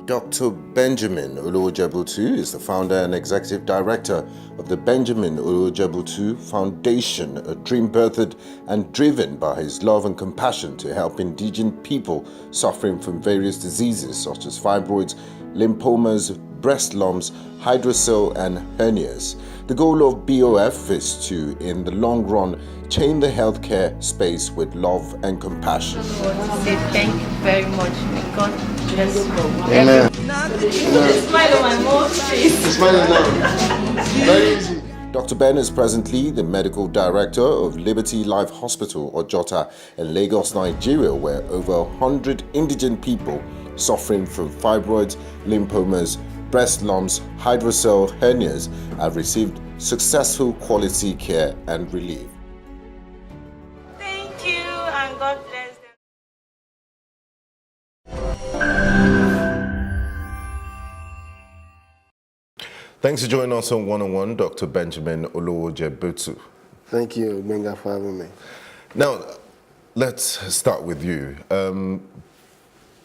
Dr. Benjamin Olowojebutu is the founder and executive director of the Benjamin Olowojebutu Foundation, a dream birthed and driven by his love and compassion to help indigent people suffering from various diseases such as fibroids, lipomas, breast lumps, hydrocele, and hernias. The goal of BOF is to, in the long run, change the healthcare space with love and compassion. I want to say thank you very much. May God bless you. Amen. The smile on my mom's face. Smiling now. Very easy. Dr. Ben is presently the medical director of Liberty Life Hospital, Ojota, in Lagos, Nigeria, where over 100 indigent people suffering from fibroids, lipomas, breast lumps, hydrocele, hernias have received successful quality care and relief. Thank you and God bless them. Thanks for joining us on One-on-One, Dr. Benjamin Olowojebutu. Thank you, Benga, for having me. Now, let's start with you.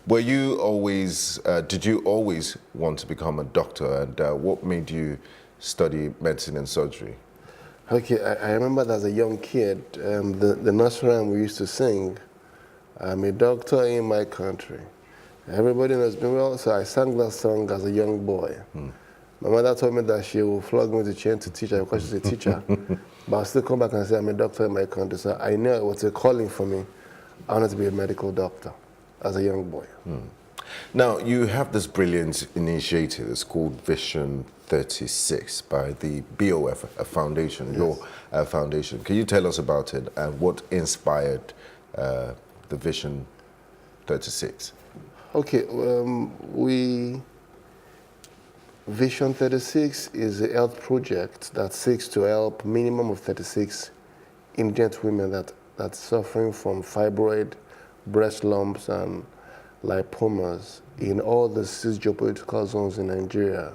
Were you always, did you always want to become a doctor, and what made you study medicine and surgery? Okay, I remember as a young kid, the nursery rhyme we used to sing, I'm a doctor in my country. Everybody knows me well, so I sang that song as a young boy. My mother told me that she will flog me with a chain to teach her because she's a teacher, but I'll still come back and say I'm a doctor in my country. So I knew it was a calling for me. I wanted to be a medical doctor as a young boy. Now, you have this brilliant initiative. It's called Vision 36 by the BOF Foundation, yes. Your foundation. Can you tell us about it and what inspired the Vision 36? Okay, Vision 36 is a health project that seeks to help minimum of 36 indigent women that's suffering from fibroid, breast lumps, and lipomas in all the 6 geopolitical zones in Nigeria.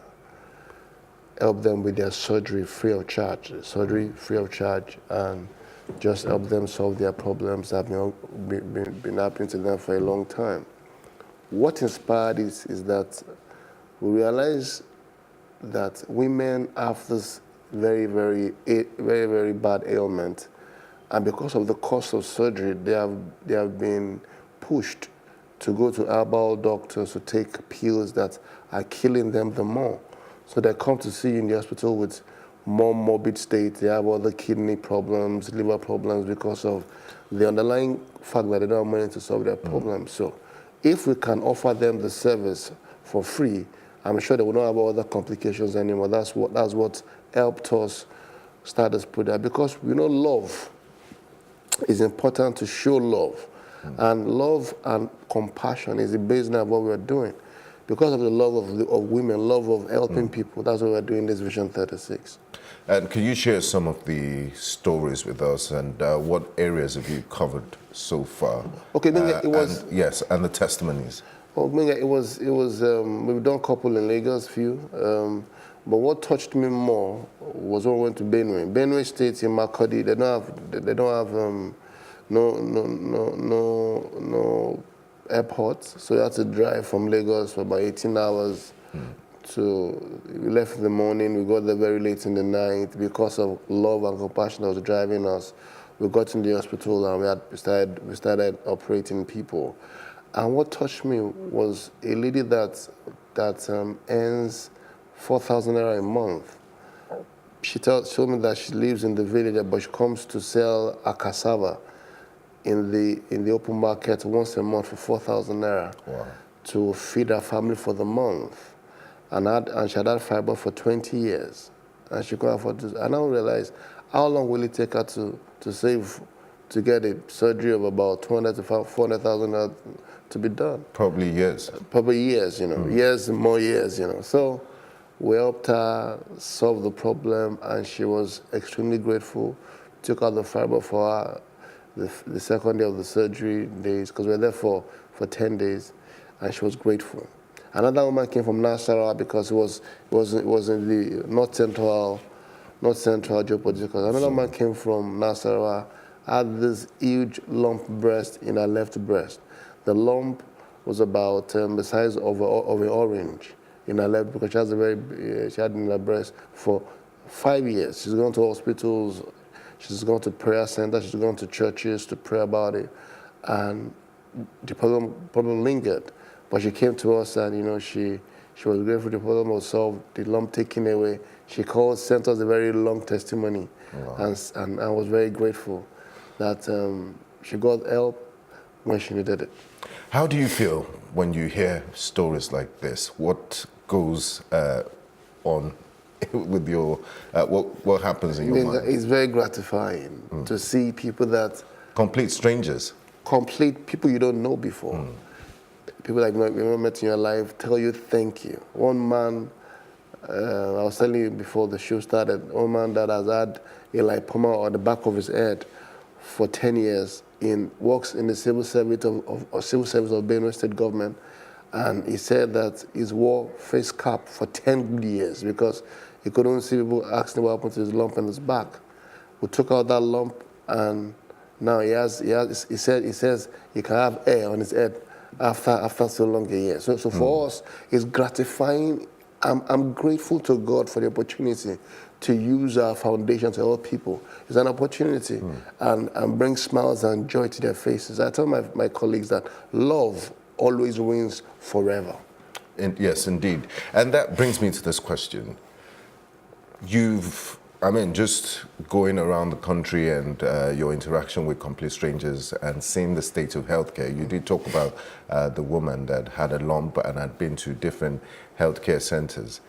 Help them with their surgery free of charge, and just help them solve their problems that have been happening to them for a long time. What inspired this is that we realized that women have this very, very bad ailment, and because of the cost of surgery, they have been pushed to go to herbal doctors to take pills that are killing them the more. So they come to see you in the hospital with more morbid state. They have other kidney problems, liver problems because of the underlying fact that they don't have money to solve their problems. So if we can offer them the service for free, I'm sure they will not have other complications anymore. That's what helped us start this project, because we know love is important to show love. And love and compassion is the basis of what we're doing. Because of the love of women, love of helping people, that's why we're doing this Vision 36. And can you share some of the stories with us, and what areas have you covered so far? Okay, it was... Yes, and the testimonies. Well, it was we've done a couple in Lagos, few. But what touched me more was when we went to Benue. Benue State in Makurdi, they don't have no airports, so you had to drive from Lagos for about 18 hours. We left in the morning, we got there very late in the night. Because of love and compassion that was driving us, we got in the hospital and we started operating people. And what touched me was a lady that earns 4,000 naira a month. She told me that she lives in the village, but she comes to sell a cassava in the open market once a month for 4,000 naira. Wow. To feed her family for the month. And she had that fiber for 20 years. And she couldn't afford to. And I realized, how long will it take her to save, to get a surgery of about 200 to 400,000 to be done? Probably years. Probably years, years, more years, So we helped her solve the problem, and she was extremely grateful. Took out the fiber for her the second day of the surgery days, because we were there for 10 days, and she was grateful. Another woman came from Nasarawa, because it was in the North Central Geopolitical. Another woman came from Nasarawa, had this huge lump breast in her left breast. The lump was about the size of an orange in her left, because she had in her breast for 5 years. She's gone to hospitals, she's gone to prayer centers, she's gone to churches to pray about it, and the problem lingered. But she came to us, and she was grateful the problem was solved, the lump taken away. She sent us a very long testimony. Wow. And I was very grateful that she got help when she needed it. How do you feel when you hear stories like this? What goes on with your, what happens in your mind? It's very gratifying to see people that... Complete strangers. Complete people you don't know before. People like you've never met in your life tell you thank you. One man, I was telling you before the show started, one man that has had a lipoma on the back of his head for 10 years, works in the civil service of Benue State government, and he said that he's wore face cap for 10 good years because he couldn't see people asking what happened to his lump on his back. We took out that lump, and now he says he can have hair on his head after so long a year. So for us, it's gratifying. I'm grateful to God for the opportunity to use our foundation to help people. It's an opportunity and bring smiles and joy to their faces. I tell my colleagues that love always wins forever. Yes, indeed. And that brings me to this question. Just going around the country and your interaction with complete strangers and seeing the state of healthcare, you did talk about the woman that had a lump and had been to different healthcare centers.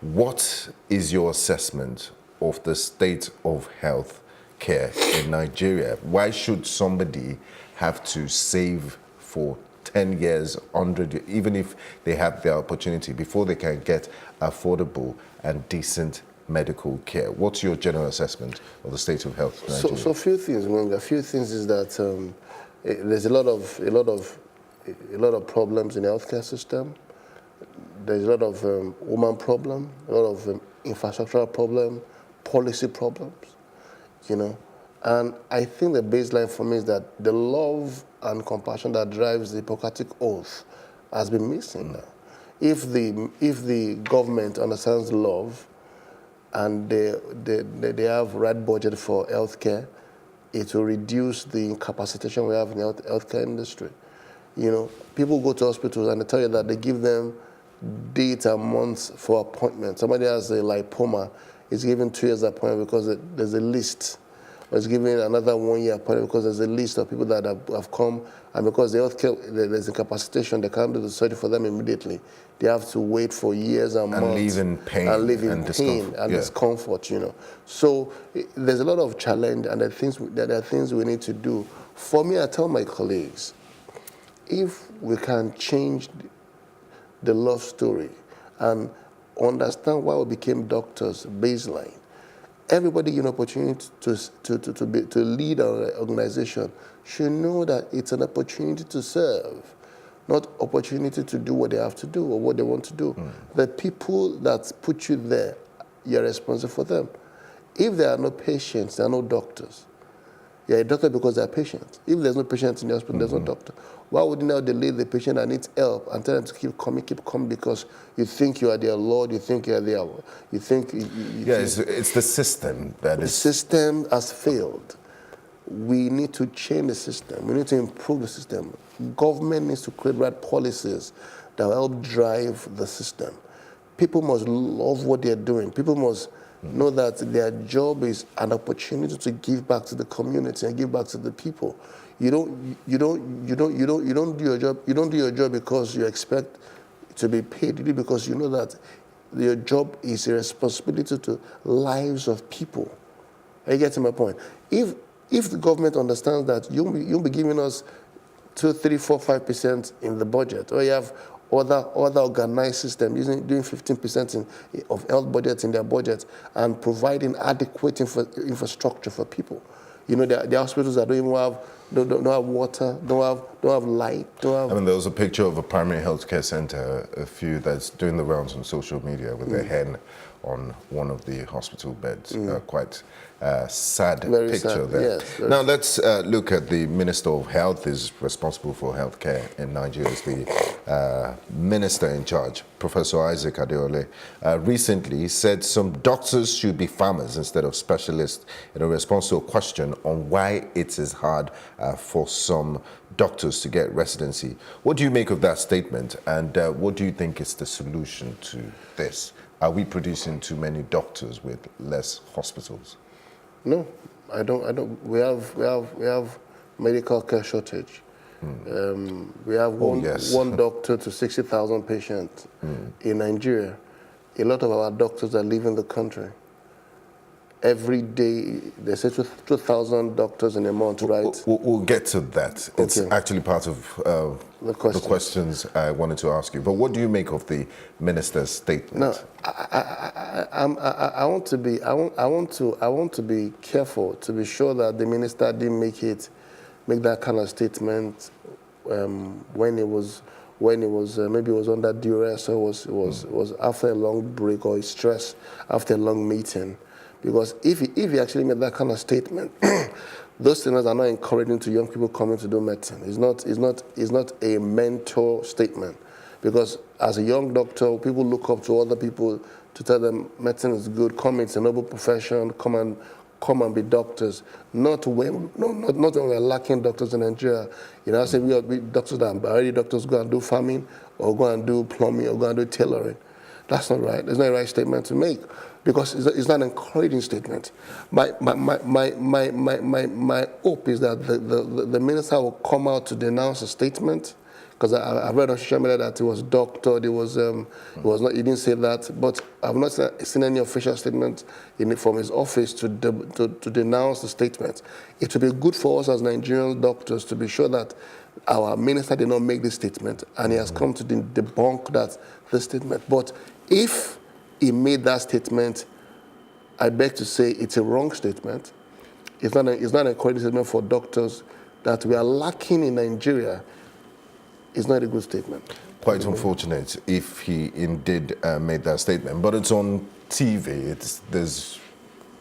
What is your assessment of the state of health care in Nigeria? Why should somebody have to save for 10 years, 100 years, even if they have the opportunity, before they can get affordable and decent medical care? What's your general assessment of the state of health in Nigeria? So a few things. A few things is that there's a lot of problems in the healthcare system. There's a lot of woman problem, a lot of infrastructural problem, policy problems, And I think the baseline for me is that the love and compassion that drives the Hippocratic Oath has been missing now. If the government understands love and they have right budget for healthcare, it will reduce the incapacitation we have in the healthcare industry. People go to hospitals and they tell you that they give them dates and months for appointments. Somebody has a lipoma, is given 2 years appointment because there's a list. Or it's given another 1 year appointment because there's a list of people that have come, and because the healthcare, there's incapacitation, they can't do the surgery for them immediately. They have to wait for years and months. And live in pain. And live in pain and discomfort, So there's a lot of challenge, and there are things we need to do. For me, I tell my colleagues, if we can change the love story and understand why we became doctors baseline, everybody given opportunity to lead our organization should know that it's an opportunity to serve, not opportunity to do what they have to do or what they want to do. The people that put you there, you're responsible for them. If there are no patients, there are no doctors. You're a doctor because there are patients. If there's no patients in the hospital, there's no doctor. Why would you now delay the patient that needs help and tell them to keep coming because you think you are their Lord, you think you are their... It's the system that is... The system has failed. We need to change the system. We need to improve the system. Government needs to create right policies that will help drive the system. People must love what they're doing. People must know that their job is an opportunity to give back to the community and give back to the people. You don't do your job. You don't do your job because you expect to be paid. You do it because you know that your job is a responsibility to lives of people. Are you getting my point? If the government understands that you'll be giving us 2, 3, 4, 5% in the budget, or you have other organized system doing 15% of health budgets in their budget and providing adequate infrastructure for people. There are hospitals that don't even have don't have water, don't have light, don't have. I mean, there was a picture of a primary healthcare center, a few that's doing the rounds on social media with a hen on one of the hospital beds. Quite sad Very picture sad, there. yes, very Now let's look at the Minister of Health is responsible for healthcare in Nigeria. Is the minister in charge, Professor Isaac Adeole, recently said some doctors should be farmers instead of specialists in a response to a question on why it is hard for some doctors to get residency. What do you make of that statement, and what do you think is the solution to this? Are we producing too many doctors with less hospitals? No, I don't. We have medical care shortage. We have one doctor to 60,000 patients in Nigeria. A lot of our doctors are leaving the country. Every day, they say 2,000 doctors in a month, right? We'll get to that. It's actually part of the questions I wanted to ask you. But what do you make of the minister's statement? No, I want to be careful to be sure that the minister didn't make that kind of statement when it was maybe it was under duress or it was after a long break or stress after a long meeting. Because if he actually made that kind of statement, those things are not encouraging to young people coming to do medicine. It's not a mentor statement. Because as a young doctor, people look up to other people to tell them medicine is good, come, it's a noble profession, come and be doctors. Not when we're lacking doctors in Nigeria. You know, I say we doctors that are already doctors go and do farming or go and do plumbing or go and do tailoring. That's not right. It's not a right statement to make because it's not an encouraging statement. My hope is that the minister will come out to denounce a statement, because I read on social media that it was doctored. It was not. He didn't say that, but I've not seen any official statement from his office to denounce the statement. It would be good for us as Nigerian doctors to be sure that our minister did not make this statement, and he has come to debunk the statement. But if he made that statement, I beg to say it's a wrong statement. It's not an encouraging statement for doctors. That we are lacking in Nigeria is not a good statement. Quite unfortunate if he indeed made that statement. But it's on TV. There's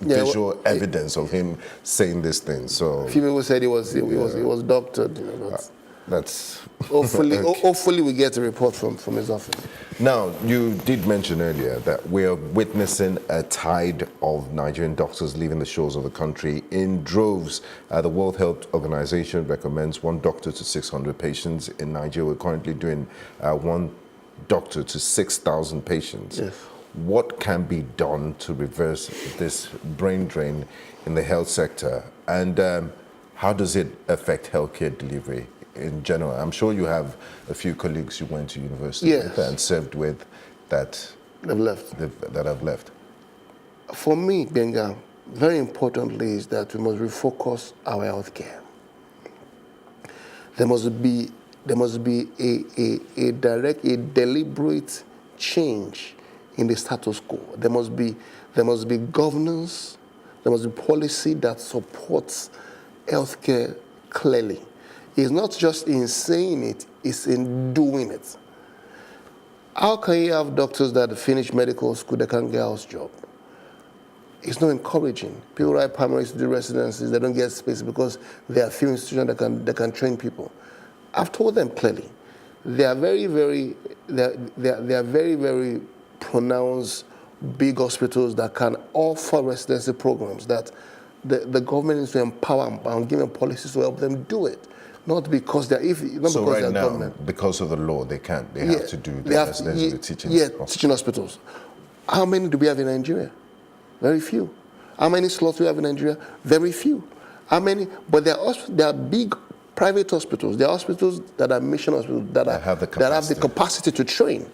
visual evidence of him saying this thing. So a few people said it was doctored. You know, that's hopefully we get a report from his office. Now, you did mention earlier that we're witnessing a tide of Nigerian doctors leaving the shores of the country in droves. The World Health Organization recommends 1 doctor to 600 patients. In Nigeria, we're currently doing 1 doctor to 6,000 patients. Yes. What can be done to reverse this brain drain in the health sector? And how does it affect healthcare delivery in general? I'm sure you have a few colleagues you went to university with and served with that have left. For me, Benga, very importantly is that we must refocus our healthcare. There must be a deliberate change in the status quo. There must be governance. There must be policy that supports healthcare clearly. It's not just in saying it, it's in doing it. How can you have doctors that finish medical school that can't get a house job? It's not encouraging. People write primary student residencies, they don't get space because there are few institutions that can train people. I've told them clearly. They are very pronounced big hospitals that can offer residency programs that the government needs to empower and give them policies to help them do it. Not because they're government. Because of the law, they can't. They have to do the residency teaching hospitals. Teaching hospitals. How many do we have in Nigeria? Very few. How many slots do we have in Nigeria? Very few. How many? But there are big private hospitals. There are hospitals that are mission hospitals that have the capacity to train.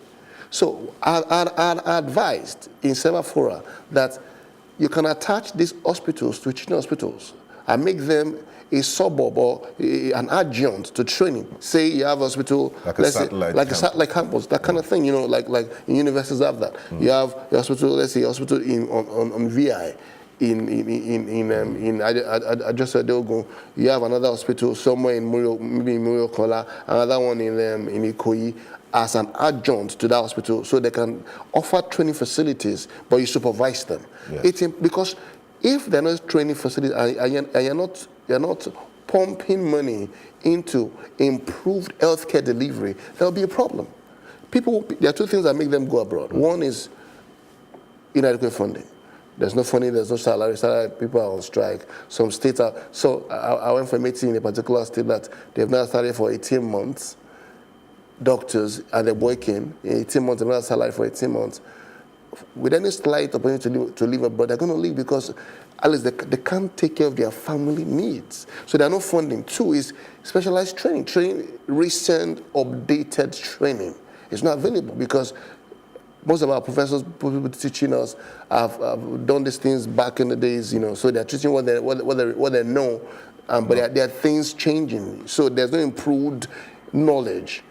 So I advised in several fora that you can attach these hospitals to teaching hospitals and make them a suburb or an adjunct to training. Say you have a hospital, like a satellite campus, that kind of thing. You know, like universities have that. You have a hospital, let's say hospital on VI. I just said they'll go. You have another hospital somewhere in maybe in Muriokola, another one in Ikoyi, as an adjunct to that hospital, so they can offer training facilities, but you supervise them. Yes. Because if they're not training facilities and you're not pumping money into improved healthcare delivery, there'll be a problem. There are two things that make them go abroad. One is inadequate funding. There's no funding, there's no salary. People are on strike. Some states are. So I went for a meeting in a particular state that they've now started for 18 months. Doctors, and they're working 18 months, they've not salary for 18 months. With any slight opportunity to leave abroad, they're going to leave because at least they can't take care of their family needs. So there's no funding. Two is specialized training, recent, updated training. It's not available because most of our professors, people teaching us, have done these things back in the days, so they're teaching what they know, but there are things changing. So there's no improved knowledge.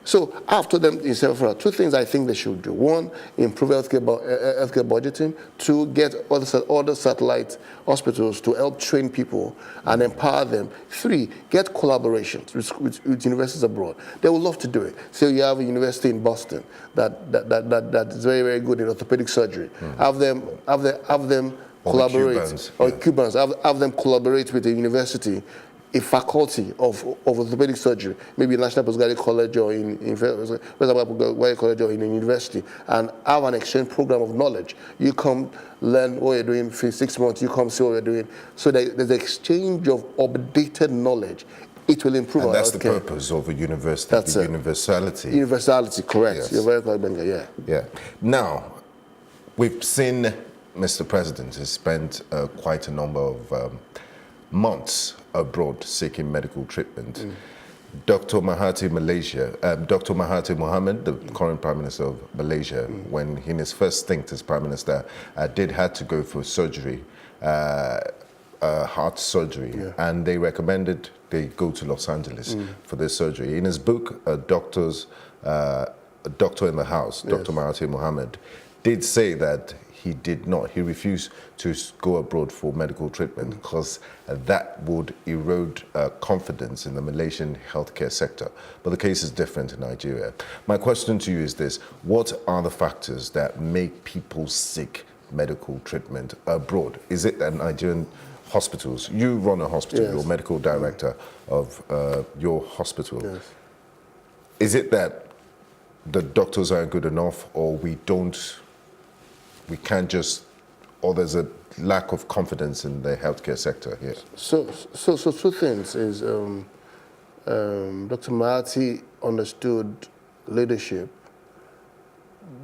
So after them, two things I think they should do. One, improve healthcare budgeting. Two, get other satellite hospitals to help train people and empower them. Three, get collaborations with universities abroad. They would love to do it. So you have a university in Boston that is very, very good in orthopedic surgery. Have them collaborate, Cubans, have them collaborate with the university, a faculty of orthopedic surgery, maybe National Postgraduate College or in College or in a university, and have an exchange program of knowledge. You come learn what you're doing for 6 months, you come see what you're doing. So there's an exchange of updated knowledge. It will improve our healthcare. That's the purpose of a university, that's the universality. Universality, correct. Yes. You're very correct, Benga, yeah. Yeah. Now, we've seen Mr. President has spent quite a number of months abroad seeking medical treatment. Dr. Mahathir Mohamad, the current Prime Minister of Malaysia, when in his first stint as Prime Minister, had to go for surgery, heart surgery, and they recommended they go to Los Angeles for this surgery. In his book, A Doctor in the House, Dr. Mahathir Mohamad did say that he refused to go abroad for medical treatment because that would erode confidence in the Malaysian healthcare sector. But the case is different in Nigeria. My question to you is this: what are the factors that make people seek medical treatment abroad? Is it that Nigerian hospitals, you run a hospital, you're medical director of your hospital. Is it that the doctors aren't good enough, or we can't just, or there's a lack of confidence in the healthcare sector here? So two things is Dr. Mahathir understood leadership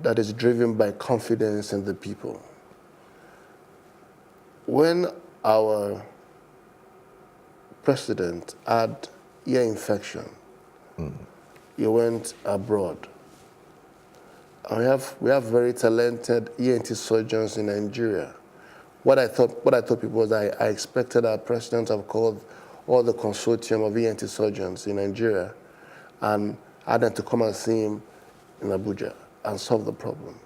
that is driven by confidence in the people. When our president had ear infection, he went abroad. We have very talented ENT surgeons in Nigeria. What I thought people was I expected our president to have called all the consortium of ENT surgeons in Nigeria and had them to come and see him in Abuja and solve the problem.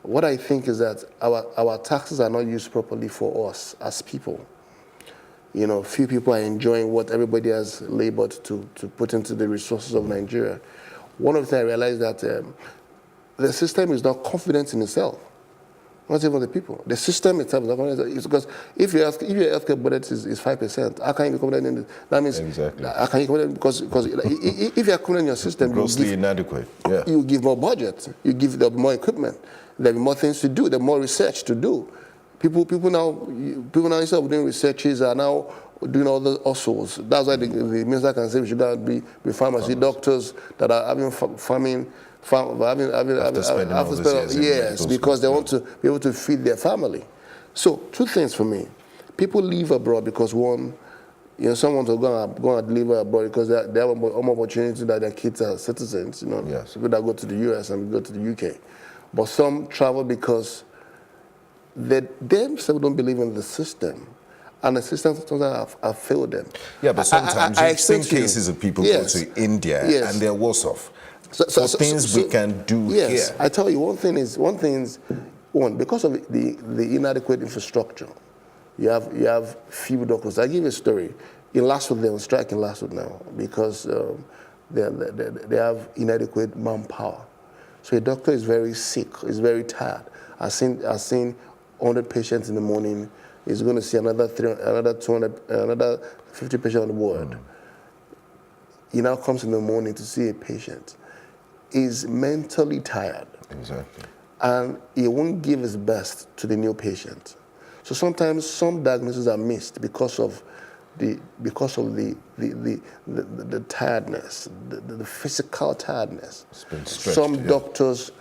What I think is that our taxes are not used properly for us as people. Few people are enjoying what everybody has labored to put into the resources of Nigeria. One of the things I realized that the system is not confident in itself, not even the people. The system itself is not confident. Because if your healthcare budget is 5%, how can you be confident in it? That means exactly. How can you confident because if you are confident in your system, grossly inadequate. Yeah. You give more budget, you give them more equipment, there'll be more things to do, there's more research to do. People now instead of doing researches are now doing all the hustles. That's why the minister can say we should not be pharmacy doctors that are having farming. After spending years because they want to be able to feed their family. So two things for me: people leave abroad because one, someone to go and live abroad because they have more opportunity that their kids are citizens. People that go to the US and go to the UK, but some travel because they themselves don't believe in the system. And the system sometimes have failed them. Yeah, but sometimes you've seen cases of people go to India and they're worse off. So things we can do here. I tell you, one thing is One, because of the inadequate infrastructure, you have few doctors. I give you a story. In last week, they're on strike in last week now because they have inadequate manpower. So a doctor is very sick, is very tired. I've seen 100 patients in the morning. He's going to see another 200, another 50 patients on the ward. He now comes in the morning to see a patient. He's mentally tired. Exactly. And he won't give his best to the new patient. So sometimes some diagnoses are missed because of the tiredness, the physical tiredness. It's been stretched, Some doctors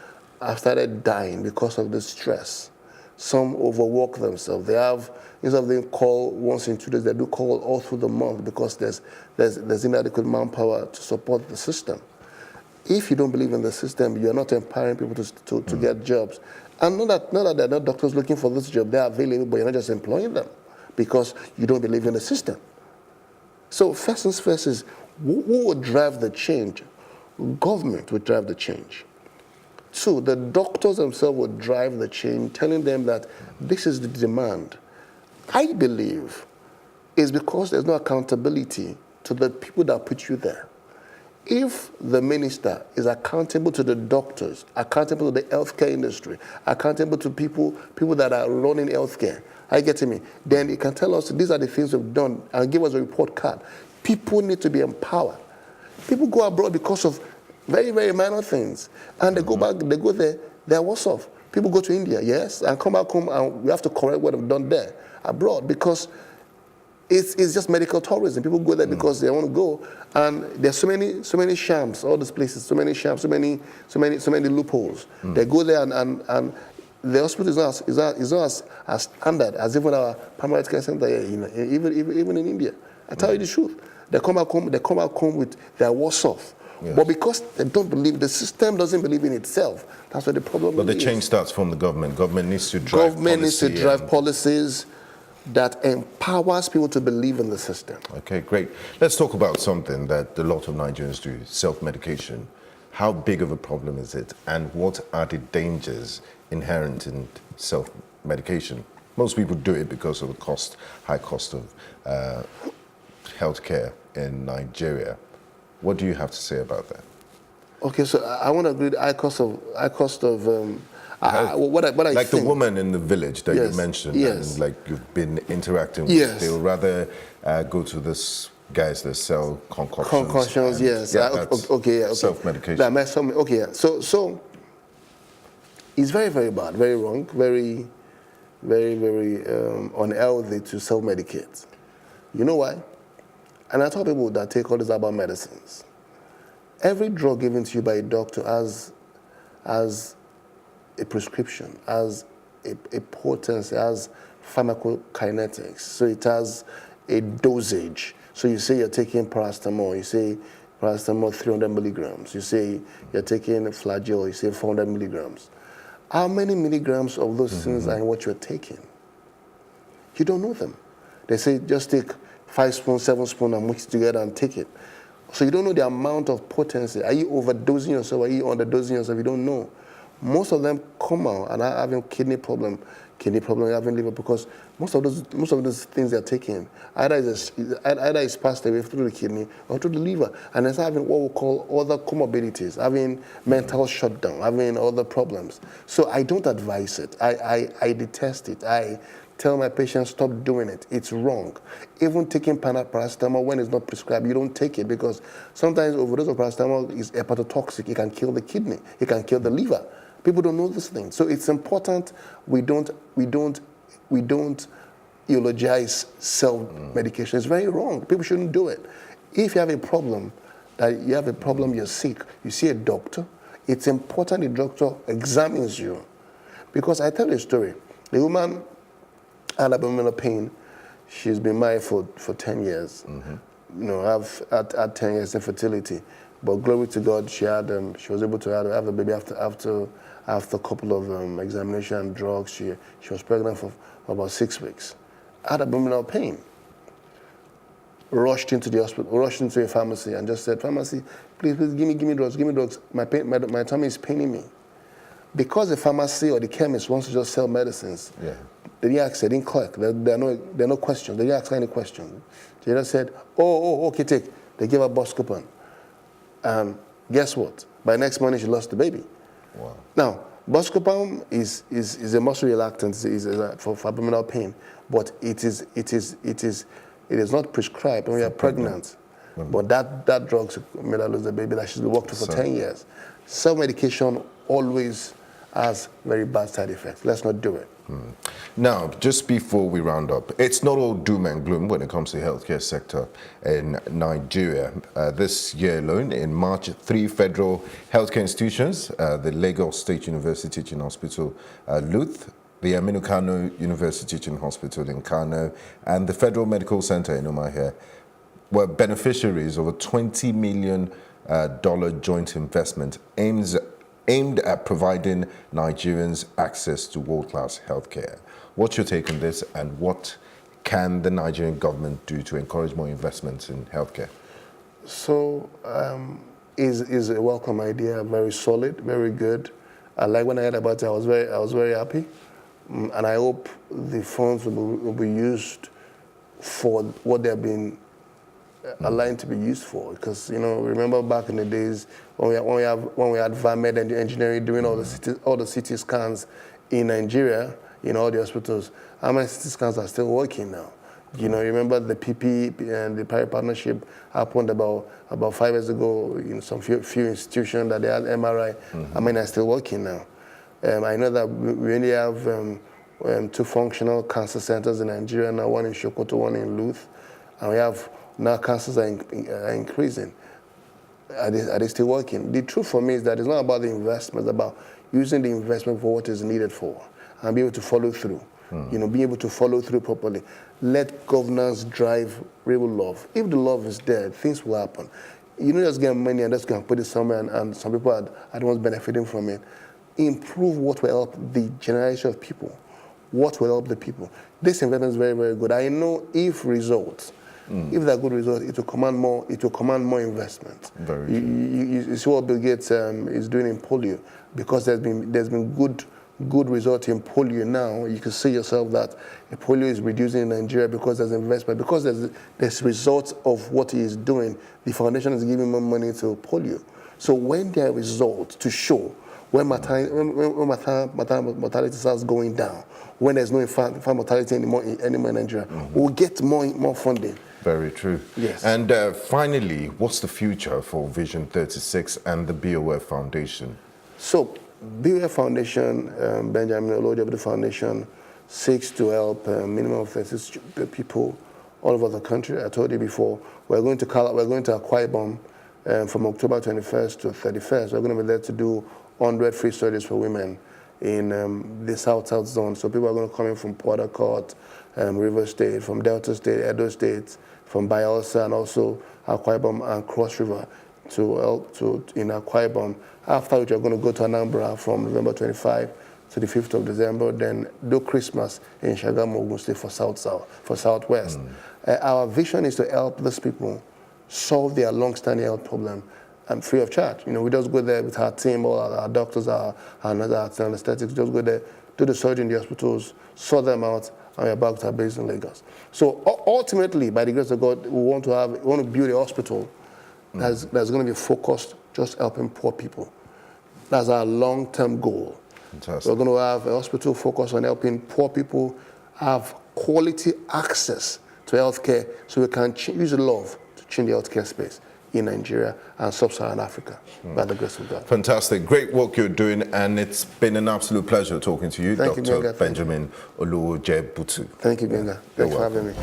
have started dying because of the stress. Some overwork themselves. They have, instead of them call once in 2 days, they do call all through the month because there's inadequate manpower to support the system. If you don't believe in the system, you're not empowering people to get jobs. And not that there are not doctors looking for this job. They're available, but you're not just employing them because you don't believe in the system. So first things first is, who would drive the change? Government would drive the change. Two, the doctors themselves would drive the change, telling them that this is the demand. I believe it's because there's no accountability to the people that put you there. If the minister is accountable to the doctors, accountable to the healthcare industry, accountable to people that are running healthcare, are you getting me? Then he can tell us these are the things we've done and give us a report card. People need to be empowered. People go abroad because of very, very minor things. And they go back, they go there, they're worse off. People go to India, yes, and come back home and we have to correct what they've done there, abroad, because it's just medical tourism. People go there because they want to go, and there's so many shams, all these places, so many shams, so many loopholes. They go there and the hospital is not as standard as even our primary care center here, even in India. I tell you the truth. They come back home with their worse off. Yes. But because they don't believe, the system doesn't believe in itself. That's what the problem is. But the change starts from the government. Government needs to drive policies that empowers people to believe in the system. Okay, great. Let's talk about something that a lot of Nigerians do, self-medication. How big of a problem is it? And what are the dangers inherent in self-medication? Most people do it because of the high cost of healthcare in Nigeria. What do you have to say about that? Okay, so I want to agree. What I like think, the woman in the village that you mentioned, and like you've been interacting with, they would rather go to this guys that sell concoctions. Concoctions, yes. Okay. Self-medication. So it's very, very bad, very wrong, very, very, very unhealthy to self-medicate. You know why? And I tell people that take all these herbal medicines. Every drug given to you by a doctor has a prescription, has a potency, has pharmacokinetics. So it has a dosage. So you say you're taking paracetamol, you say paracetamol 300 milligrams. You say you're taking flagyl, you say 400 milligrams. How many milligrams of those things are in what you're taking? You don't know them. They say just take 5 spoons, 7 spoons and mix it together and take it. So you don't know the amount of potency. Are you overdosing yourself? Are you underdosing yourself? You don't know. Most of them come out and are having kidney problem, having liver, because most of those things they're taking either is passed away through the kidney or through the liver, and it's having what we call other comorbidities, having mental shutdown, having other problems. So I don't advise it. I detest it. I tell my patients, stop doing it. It's wrong. Even taking paracetamol when it's not prescribed, you don't take it because sometimes overdose of paracetamol is hepatotoxic. It can kill the kidney. It can kill the liver. People don't know this thing. So it's important we don't eulogize self-medication. It's very wrong. People shouldn't do it. If you have a problem, you're sick, you see a doctor, it's important the doctor examines you. Because I tell you a story. The woman had abdominal pain. She's been married for 10 years. I've had 10 years infertility. But glory to God, she was able to have a baby after a couple of examination and drugs. She was pregnant for about 6 weeks. Had abdominal pain. Rushed into the hospital, rushed into a pharmacy and just said, pharmacy, please give me drugs, My tummy is paining me. because the pharmacy or the chemist wants to just sell medicines, Yeah. they didn't ask, they didn't clerk. There are no questions. They didn't ask any questions. They just said, okay, take. They gave her a bus coupon. Guess what? By next morning, she lost the baby. Wow. Now, buscopan is a muscle relaxant, is for abdominal pain, but it is not prescribed when you are pregnant. But that drug made her lose the baby that she's worked for 10 years. Self-medication always has very bad side effects. Let's not do it. Now, just before we round up, it's not all doom and gloom when it comes to the healthcare sector in Nigeria. This year alone, in March, 3 federal healthcare institutions, the Lagos State University Teaching Hospital, Luth, the Aminu Kano University Teaching Hospital in Kano, and the Federal Medical Center in Umuahia, were beneficiaries of a $20 million joint investment aimed at providing Nigerians access to world-class healthcare. What's your take on this, and what can the Nigerian government do to encourage more investments in healthcare? So, is a welcome idea, very solid, very good. I like when I heard about it, I was very happy, and I hope the funds will be used for what they've been aligned to be used for. Because remember back in the days when we had VAMED and engineering doing all the CT scans in Nigeria, in all the hospitals. How many CT scans are still working now? Remember the PP and the Paris partnership happened about 5 years ago in some few institutions that they had MRI. How many are still working now? I know that we only have 2 functional cancer centers in Nigeria now, one in Sokoto, one in Luth, and we have now cancers are increasing. Are they still working? The truth for me is that it's not about the investment, it's about using the investment for what is needed for, and be able to follow through. Be able to follow through properly. Let governance drive real love. If the love is there, things will happen. You don't just get money and just go and put it somewhere, and some people are the ones benefiting from it. Improve what will help the generation of people. What will help the people. This investment is very, very good. I know if results, if they're good results, it will command more. It will command more investment. Very true. You see what Bill Gates is doing in polio, because there's been good results in polio now. You can see yourself that polio is reducing in Nigeria because there's investment, because there's results of what he is doing. The foundation is giving more money to polio. So when there are results to show, when mortality starts going down, when there's no infant mortality anymore in Nigeria, we'll get more funding. Very true. Yes. And finally, what's the future for Vision 36 and the BOF Foundation? So, BOF Foundation, Benjamin Olowojebutu Foundation, seeks to help a minimum of 36 people all over the country. I told you before, we're going to Akwa Ibom from October 21st to 31st. We're going to be there to do 100 free surgeries for women in the South zone. So people are going to come in from Port Harcourt, River State, from Delta State, Edo State, from Bayelsa, and also Akwa Ibom and Cross River to help in Akwa Ibom. After which, we're going to go to Anambra from November 25 to the 5th of December, then do Christmas in Shagamu, Ogun State for Southwest. Our vision is to help these people solve their long-standing health problem free of charge. We just go there with our team, all our doctors, our anesthetics, just go there, do the surgery in the hospitals, sort them out, and we're back to our base in Lagos. So ultimately, by the grace of God, we want to build a hospital that's going to be focused just helping poor people. That's our long-term goal. Fantastic. We're going to have a hospital focused on helping poor people have quality access to healthcare, so we can use love to change the healthcare space in Nigeria and sub-Saharan Africa, by the grace of God. Fantastic. Great work you're doing, and it's been an absolute pleasure talking to you, Dr. Benjamin Olowojebutu. Thank you, Benga. Thanks for having me.